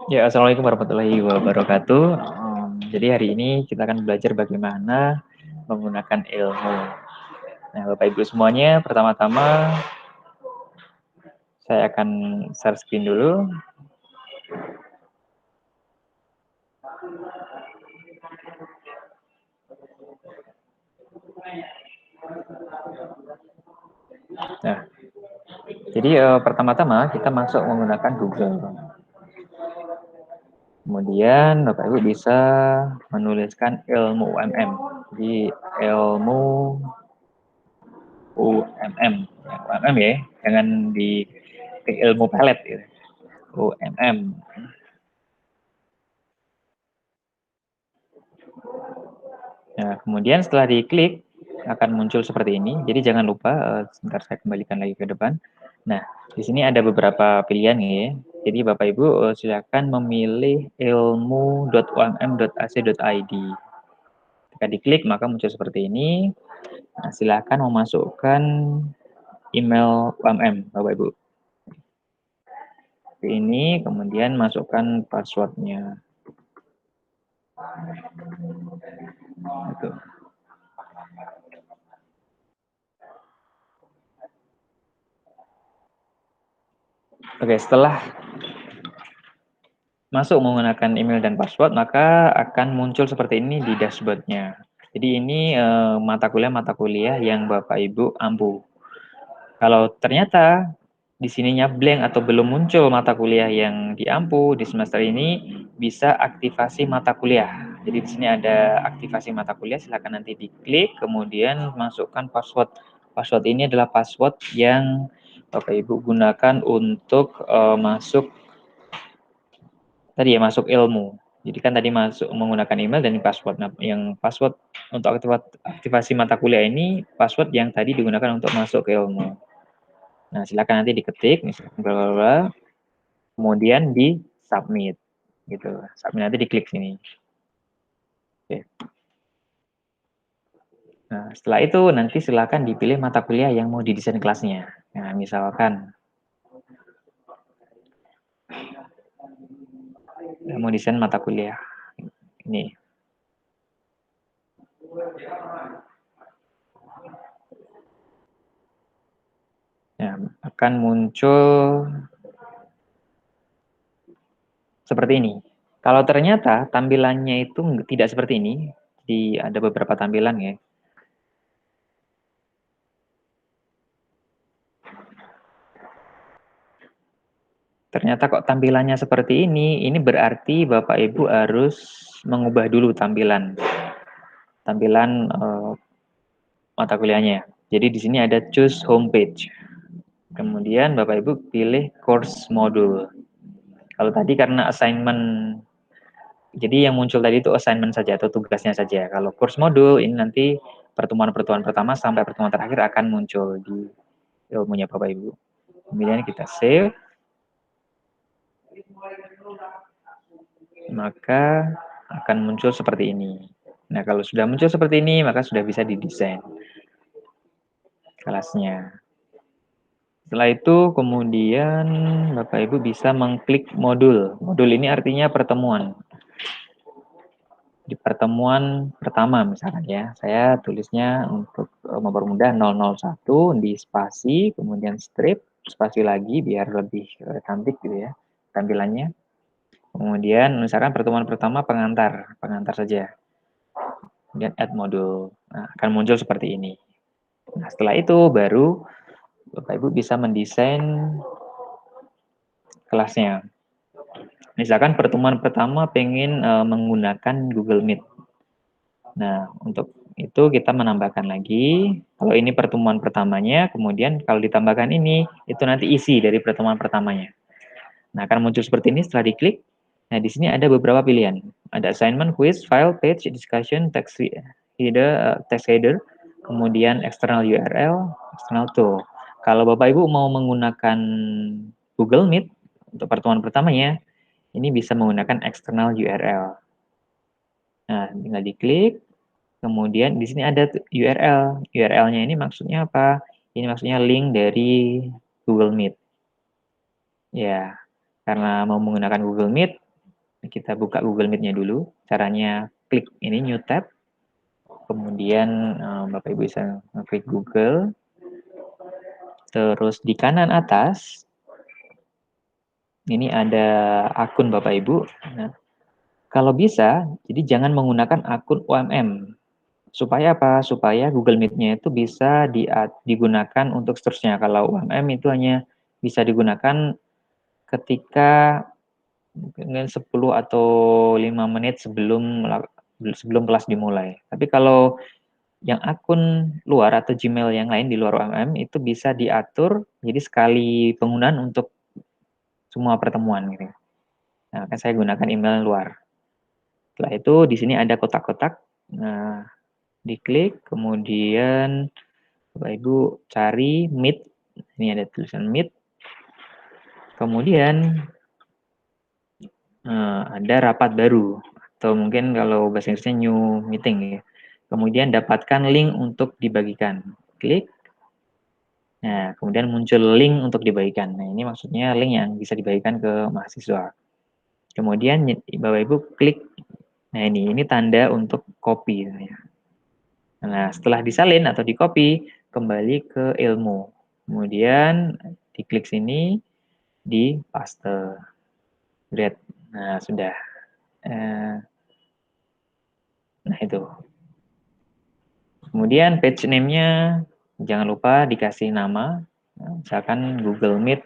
Ya, assalamualaikum warahmatullahi wabarakatuh. Jadi hari ini kita akan belajar bagaimana menggunakan ilmu. Nah, Bapak Ibu semuanya, pertama-tama saya akan share screen dulu. Nah, jadi pertama-tama kita masuk menggunakan Google. Kemudian Bapak Ibu bisa menuliskan ilmu UMM. Jadi ilmu UMM, UMM ya, jangan di ilmu pelet gitu. UMM. Nah, kemudian setelah diklik akan muncul seperti ini. Jadi jangan lupa, sebentar saya kembalikan lagi ke depan. Nah, di sini ada beberapa pilihan ya. Jadi Bapak Ibu silakan memilih ilmu.umm.ac.id. Ketika diklik maka muncul seperti ini. Nah, silakan memasukkan email UMM Bapak Ibu. Ini kemudian masukkan passwordnya. Itu. Oke, setelah masuk menggunakan email dan password, maka akan muncul seperti ini di dashboard-nya. Jadi ini mata kuliah yang Bapak Ibu ampu. Kalau ternyata di sininya blank atau belum muncul mata kuliah yang diampu di semester ini, bisa aktivasi mata kuliah. Jadi di sini ada aktivasi mata kuliah, silakan nanti diklik, kemudian masukkan password. Password ini adalah password yang Bapak Ibu gunakan untuk masuk tadi ya, masuk ilmu. Jadi kan tadi masuk menggunakan email dan password. Nah, yang password untuk aktivasi mata kuliah ini password yang tadi digunakan untuk masuk ke ilmu. Nah, silakan nanti diketik misalkan bla bla bla, kemudian di submit gitu. Submit nanti diklik sini. Oke. Nah, setelah itu nanti silakan dipilih mata kuliah yang mau didesain kelasnya. Nah, misalkan mau desain mata kuliah ini. Nah, akan muncul seperti ini. Kalau ternyata tampilannya itu tidak seperti ini, ada beberapa tampilan ya. Ternyata kok tampilannya seperti ini berarti Bapak Ibu harus mengubah dulu tampilan mata kuliahnya. Jadi di sini ada choose homepage. Kemudian Bapak Ibu pilih course module. Kalau tadi karena assignment, jadi yang muncul tadi itu assignment saja atau tugasnya saja. Kalau course module ini nanti pertemuan-pertemuan pertama sampai pertemuan terakhir akan muncul di ilmunya Bapak Ibu. Kemudian kita save. Maka akan muncul seperti ini. Nah, kalau sudah muncul seperti ini, maka sudah bisa didesain kelasnya. Setelah itu, kemudian Bapak Ibu bisa mengklik modul. Modul ini artinya pertemuan. Di pertemuan pertama misalkan ya, saya tulisnya untuk mempermudah 001 di spasi, kemudian strip, spasi lagi biar lebih cantik gitu ya tampilannya. Kemudian misalkan pertemuan pertama pengantar saja. Kemudian add modul. Nah, akan muncul seperti ini. Nah, setelah itu baru Bapak Ibu bisa mendesain kelasnya. Misalkan pertemuan pertama pengen menggunakan Google Meet. Nah, untuk itu kita menambahkan lagi, kalau ini pertemuan pertamanya, kemudian kalau ditambahkan ini, itu nanti isi dari pertemuan pertamanya. Nah, akan muncul seperti ini setelah diklik. Nah, di sini ada beberapa pilihan. Ada assignment, quiz, file, page, discussion, text header, kemudian external URL, external tool. Kalau Bapak Ibu mau menggunakan Google Meet untuk pertemuan pertamanya, ini bisa menggunakan external URL. Nah, tinggal diklik. Kemudian di sini ada URL. URL-nya ini maksudnya apa? Ini maksudnya link dari Google Meet. Ya, karena mau menggunakan Google Meet, Kita buka Google Meet-nya dulu. Caranya klik ini New Tab. Kemudian Bapak Ibu bisa klik Google. Terus di kanan atas, ini ada akun Bapak Ibu. Nah, kalau bisa, jadi jangan menggunakan akun UMM. Supaya apa? Supaya Google Meet-nya itu bisa digunakan untuk seterusnya. Kalau UMM itu hanya bisa digunakan ketika mungkin 10 atau 5 menit sebelum kelas dimulai. Tapi kalau yang akun luar atau Gmail yang lain di luar UMM itu bisa diatur jadi sekali penggunaan untuk semua pertemuan gitu. Nah, kan saya gunakan email luar. Setelah itu di sini ada kotak-kotak. Nah, diklik, kemudian Bapak Ibu cari Meet. Ini ada tulisan Meet. Kemudian ada rapat baru atau mungkin kalau bahasa Inggrisnya new meeting ya. Kemudian dapatkan link untuk dibagikan. Klik. Nah, kemudian muncul link untuk dibagikan. Nah, ini maksudnya link yang bisa dibagikan ke mahasiswa. Kemudian Bapak Ibu klik. Nah, ini tanda untuk copy. Nah, setelah disalin atau di-copy, kembali ke ilmu. Kemudian diklik sini, di paste. Lihat. Nah, sudah. Nah, itu. Kemudian page name-nya jangan lupa dikasih nama. Misalkan Google Meet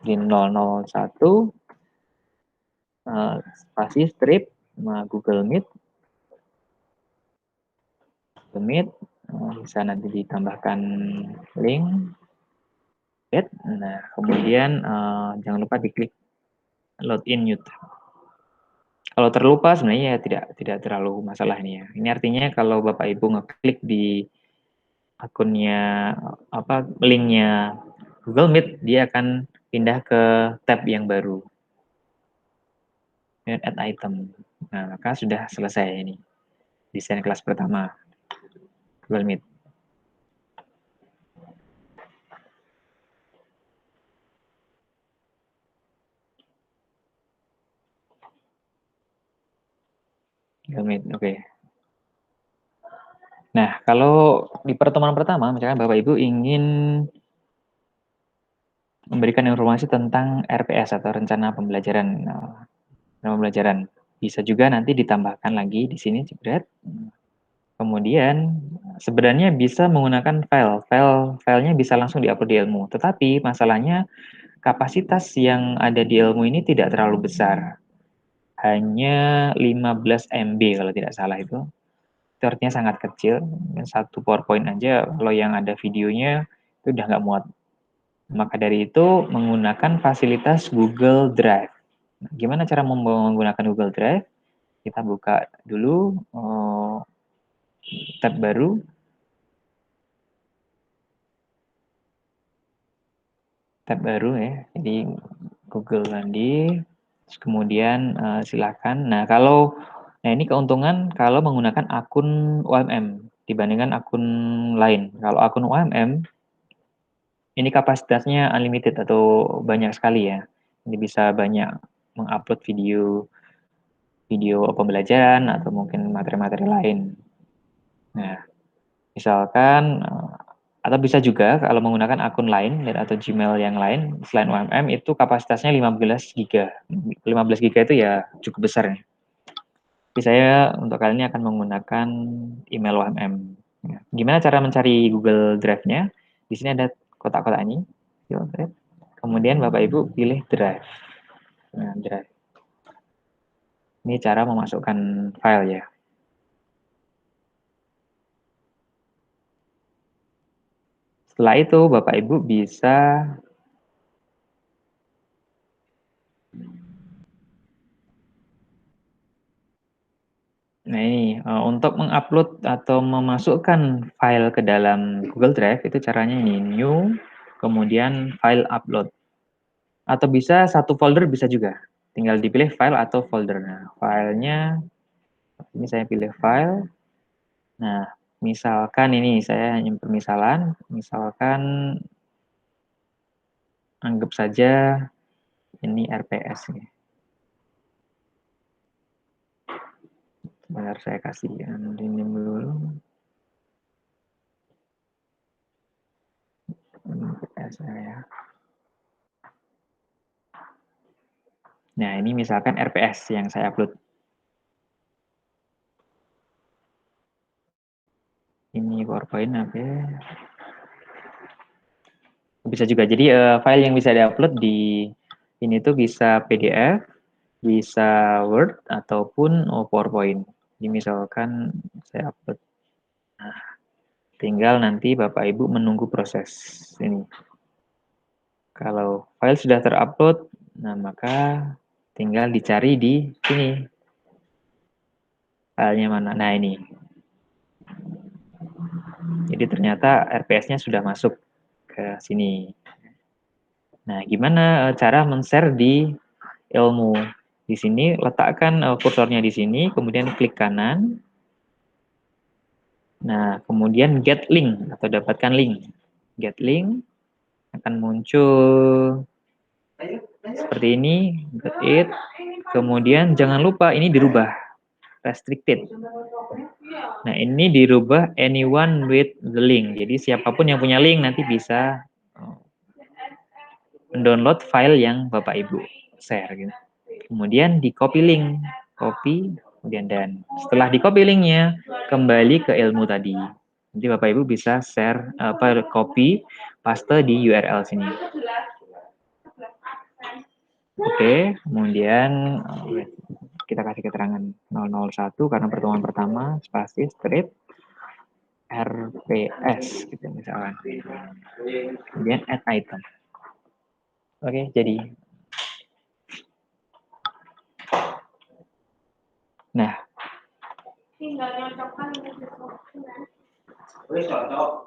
di 001 spasi strip Google Meet. Google Meet bisa nanti ditambahkan link. Nah, kemudian jangan lupa diklik login YouTube. Kalau terlupa sebenarnya ya tidak terlalu masalah ini ya. Ini artinya kalau Bapak Ibu ngeklik di akunnya linknya Google Meet, dia akan pindah ke tab yang baru. Add item. Nah, maka sudah selesai ini. Desain kelas pertama Google Meet. Google Meet, oke. Nah, kalau di pertemuan pertama, misalkan Bapak Ibu ingin memberikan informasi tentang RPS atau rencana pembelajaran. Bisa juga nanti ditambahkan lagi di sini, jebret. Kemudian sebenarnya bisa menggunakan filenya bisa langsung diupload di Ilmu. Tetapi masalahnya kapasitas yang ada di Ilmu ini tidak terlalu besar. Hanya 15 MB kalau tidak salah itu. Itu artinya sangat kecil. Satu PowerPoint aja kalau yang ada videonya itu udah nggak muat. Maka dari itu menggunakan fasilitas Google Drive. Nah, gimana cara menggunakan Google Drive? Kita buka dulu tab baru. Tab baru ya. Jadi Google tadi. Kemudian silakan. Nah, ini keuntungan kalau menggunakan akun UMM dibandingkan akun lain. Kalau akun UMM ini kapasitasnya unlimited atau banyak sekali ya. Ini bisa banyak mengupload video pembelajaran atau mungkin materi-materi lain. Nah, misalkan atau bisa juga kalau menggunakan akun lain atau Gmail yang lain selain UMM itu kapasitasnya 15 GB. 15 GB itu ya cukup besar ya. Tapi saya untuk kali ini akan menggunakan email UMM. Gimana cara mencari Google Drive-nya? Di sini ada kotak-kotak ini. Kemudian Bapak Ibu pilih Drive. Nah, Drive. Ini cara memasukkan file ya. Setelah itu Bapak Ibu bisa Nah ini, untuk mengupload atau memasukkan file ke dalam Google Drive itu caranya ini, new, kemudian file upload. Atau bisa satu folder bisa juga, tinggal dipilih file atau folder. Nah, filenya, ini saya pilih file. Nah, misalkan ini saya hanya permisalan, misalkan anggap saja ini RPS. Biar saya kasih ini dulu. Ya. Nah, ini misalkan RPS yang saya upload. Ini PowerPoint apa ya? Bisa juga. Jadi file yang bisa diupload di ini tuh bisa PDF, bisa Word ataupun PowerPoint. Jadi misalkan saya upload. Nah, tinggal nanti Bapak Ibu menunggu proses ini. Kalau file sudah terupload, nah maka tinggal dicari di sini. Filenya mana? Nah, ini. Jadi ternyata RPS-nya sudah masuk ke sini. Nah, gimana cara men-share di ilmu? Di sini letakkan kursornya di sini, kemudian klik kanan. Nah, kemudian get link atau dapatkan link. Get link akan muncul seperti ini, get it. Kemudian jangan lupa ini dirubah restricted. Nah, ini dirubah anyone with the link. Jadi siapapun yang punya link nanti bisa mendownload file yang Bapak Ibu share gitu. Kemudian di copy link, copy, kemudian dan setelah di copy linknya kembali ke ilmu tadi. Nanti Bapak Ibu bisa share copy paste di URL sini. Oke, kemudian kita kasih keterangan 001 karena pertemuan pertama spasi strip RPS gitu misalkan. Kemudian add item. Oke, jadi nah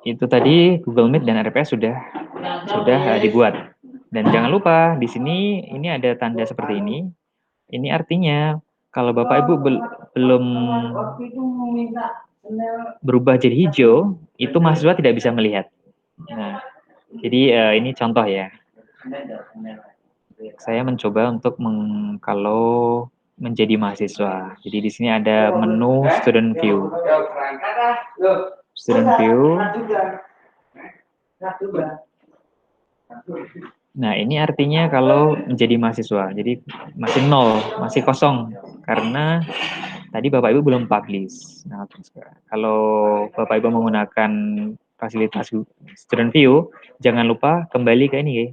itu tadi Google Meet dan RPS sudah dibuat. Dan jangan lupa di sini ini ada tanda seperti ini. Ini artinya kalau Bapak Ibu belum berubah jadi hijau, itu mahasiswa tidak bisa melihat. Nah, jadi ini contoh ya. Saya mencoba untuk kalau menjadi mahasiswa. Jadi di sini ada menu student view. Student view. Nah, ini artinya kalau menjadi mahasiswa. Jadi masih nol, masih kosong. Karena tadi Bapak Ibu belum publish. Nah, kalau Bapak Ibu menggunakan fasilitas student view, jangan lupa kembali ke ini ya.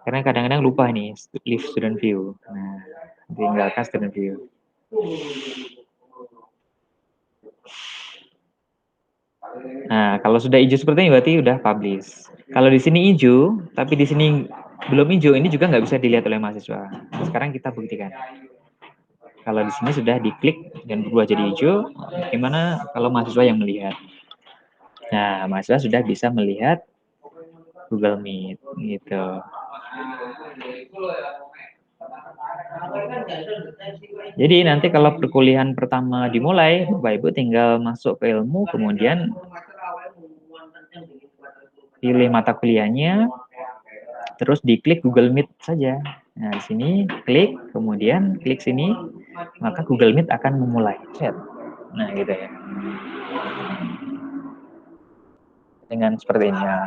Karena kadang-kadang lupa nih, leave student view. Nah, tinggalkan student view. Nah, kalau sudah hijau seperti ini berarti udah publish. Kalau di sini hijau, tapi di sini belum hijau, ini juga nggak bisa dilihat oleh mahasiswa. Nah, sekarang kita buktikan. Kalau di sini sudah diklik dan berubah jadi hijau, gimana kalau mahasiswa yang melihat? Nah, mahasiswa sudah bisa melihat Google Meet, gitu. Jadi nanti kalau perkuliahan pertama dimulai, Bapak Ibu tinggal masuk ke ilmu, kemudian pilih mata kuliahnya, terus diklik Google Meet saja. Nah, di sini klik, kemudian klik sini, maka Google Meet akan memulai. Nah, gitu ya. Dengan seperti ini ya.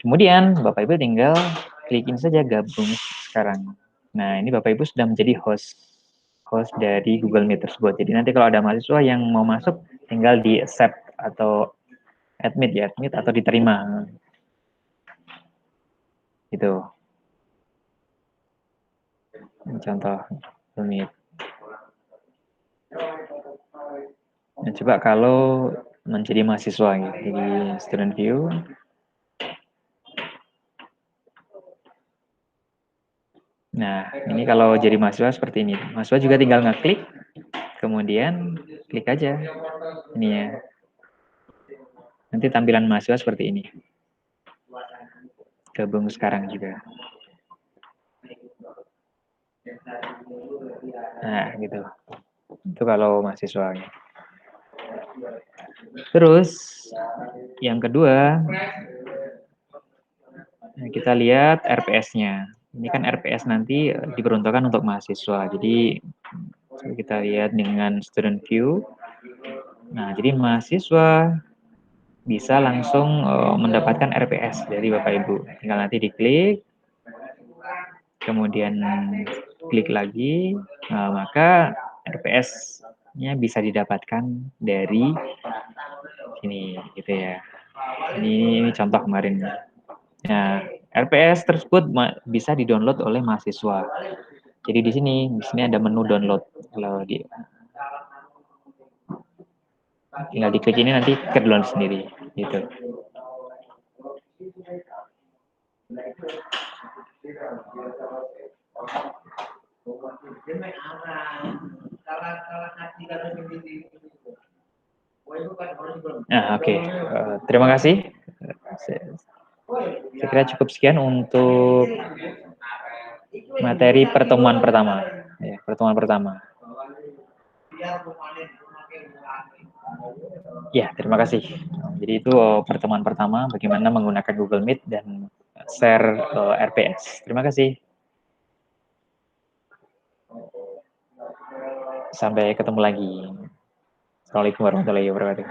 Kemudian Bapak Ibu tinggal klikin saja gabung sekarang. Nah, ini Bapak Ibu sudah menjadi host dari Google Meet tersebut. Jadi nanti kalau ada mahasiswa yang mau masuk, tinggal di accept atau admit atau diterima. Itu. Contoh Google Meet. Nah, coba kalau menjadi mahasiswa gitu. Jadi student view. Nah, ini kalau jadi mahasiswa seperti ini. Mahasiswa juga tinggal ngeklik, kemudian klik aja. Ini ya. Nanti tampilan mahasiswa seperti ini. Gabung sekarang juga. Nah, gitu. Itu kalau mahasiswa. Terus, yang kedua, kita lihat RPS-nya. Ini kan RPS nanti diperuntukkan untuk mahasiswa. Jadi, Coba kita lihat dengan student view. Nah, jadi mahasiswa bisa langsung mendapatkan RPS dari Bapak Ibu. Tinggal nanti diklik, kemudian klik lagi, maka RPS-nya bisa didapatkan dari sini, gitu ya. Ini contoh kemarin. Nah, RPS tersebut bisa di-download oleh mahasiswa. Jadi di sini ada menu download. Kalau tinggal diklik ini nanti ke download sendiri, gitu. Nah, oke. Terima kasih. Saya kira cukup sekian untuk materi pertemuan pertama. Ya, pertemuan pertama. Ya, terima kasih. Jadi itu pertemuan pertama bagaimana menggunakan Google Meet dan share RPS. Terima kasih. Sampai ketemu lagi. Assalamualaikum warahmatullahi wabarakatuh.